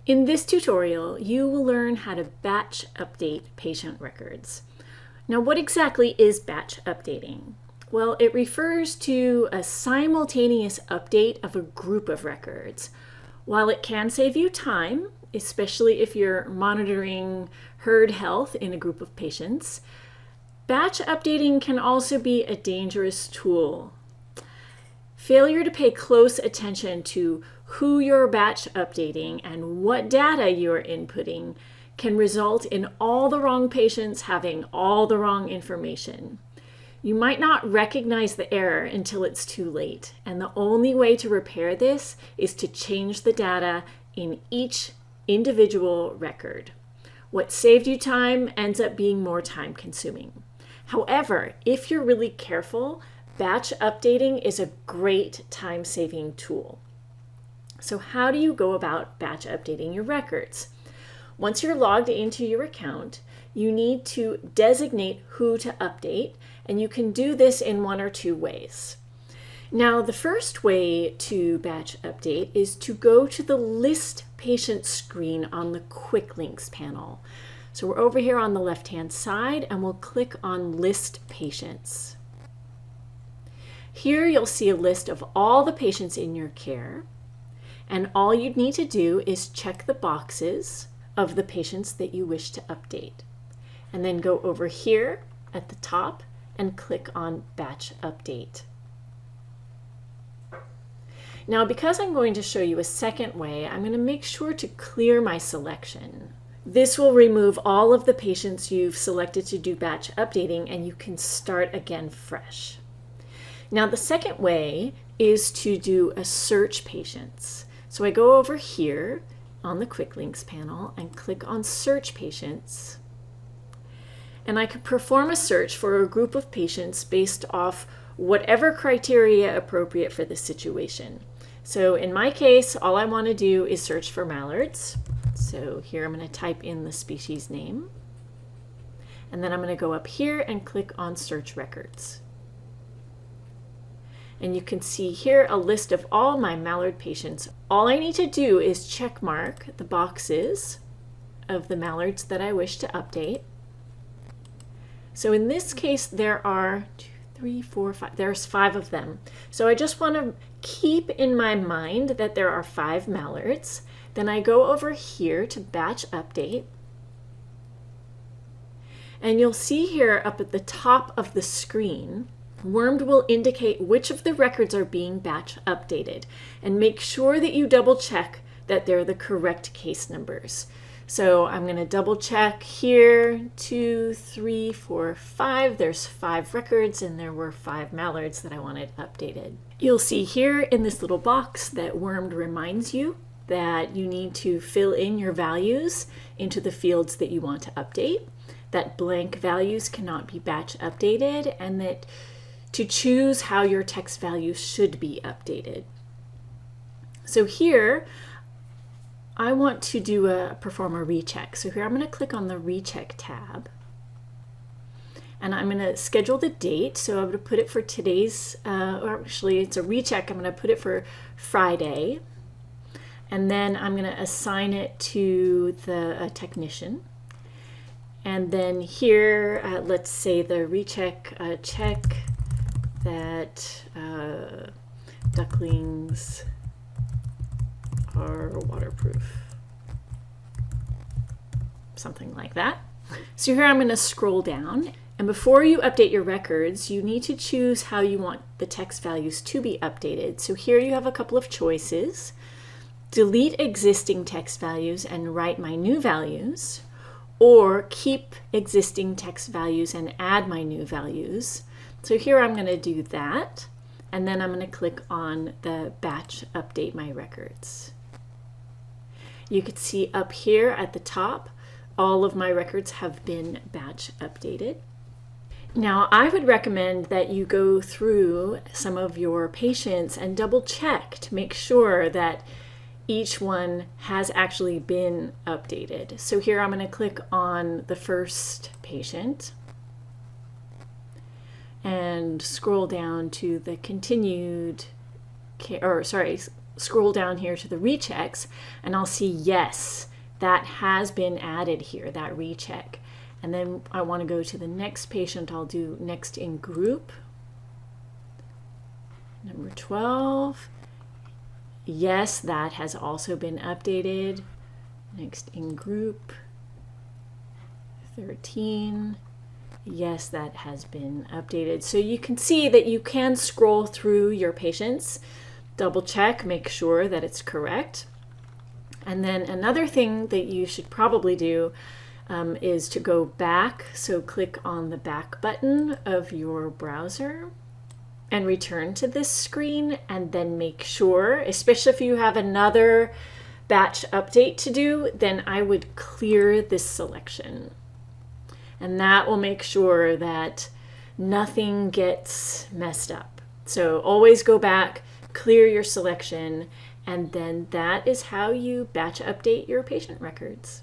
In this tutorial, you will learn how to batch update patient records. Now, what exactly is batch updating? Well, it refers to a simultaneous update of a group of records. While it can save you time, especially if you're monitoring herd health in a group of patients, batch updating can also be a dangerous tool. Failure to pay close attention to who you're batch updating and what data you're inputting can result in all the wrong patients having all the wrong information. You might not recognize the error until it's too late, and the only way to repair this is to change the data in each individual record. What saved you time ends up being more time consuming. However, if you're really careful, batch updating is a great time-saving tool. So how do you go about batch updating your records? Once you're logged into your account, you need to designate who to update, and you can do this in one or two ways. Now, the first way to batch update is to go to the List Patient screen on the Quick Links panel. So we're over here on the left-hand side, and we'll click on List Patients. Here you'll see a list of all the patients in your care, and all you need to do is check the boxes of the patients that you wish to update. And then go over here at the top and click on Batch Update. Now, because I'm going to show you a second way, I'm going to make sure to clear my selection. This will remove all of the patients you've selected to do batch updating, and you can start again fresh. Now, the second way is to do a search patients. So I go over here on the Quick Links panel and click on Search Patients. And I can perform a search for a group of patients based off whatever criteria appropriate for the situation. So in my case, all I want to do is search for mallards. So here I'm going to type in the species name. And then I'm going to go up here and click on Search Records. And you can see here a list of all my mallard patients. All I need to do is check mark the boxes of the mallards that I wish to update. So in this case, there are 2, 3, 4, 5. There's 5 of them. So I just want to keep in my mind that there are 5 mallards. Then I go over here to Batch Update. And you'll see here up at the top of the screen, Wormed will indicate which of the records are being batch updated, and make sure that you double check that they're the correct case numbers. So I'm going to double check here, 2, 3, 4, 5. There's 5 records, and there were 5 mallards that I wanted updated. You'll see here in this little box that Wormed reminds you that you need to fill in your values into the fields that you want to update, that blank values cannot be batch updated, and that to choose how your text values should be updated. So here, I want to perform a recheck. So here I'm going to click on the Recheck tab. And I'm going to schedule the date. So I'm going to put it for today's, or actually it's a recheck. I'm going to put it for Friday. And then I'm going to assign it to the technician. And then here, let's say the recheck check that ducklings are waterproof. Something like that. So here I'm going to scroll down, and before you update your records, you need to choose how you want the text values to be updated. So here you have a couple of choices. Delete existing text values and write my new values, or keep existing text values and add my new values. So here I'm going to do that, and then I'm going to click on the Batch Update My Records. You can see up here at the top, all of my records have been batch updated. Now, I would recommend that you go through some of your patients and double check to make sure that each one has actually been updated. So here I'm going to click on the first patient and scroll down to the continued care, or sorry, scroll down here to the rechecks, and I'll see, yes, that has been added here, that recheck. And then I want to go to the next patient. I'll do next in group. Number 12. Yes, that has also been updated. Next in group. 13. Yes, that has been updated. So you can see that you can scroll through your patients, double check, make sure that it's correct. And then another thing that you should probably do is to go back. So click on the back button of your browser and return to this screen, and then make sure, especially if you have another batch update to do, then I would clear this selection. And that will make sure that nothing gets messed up. So always go back, clear your selection, and then that is how you batch update your patient records.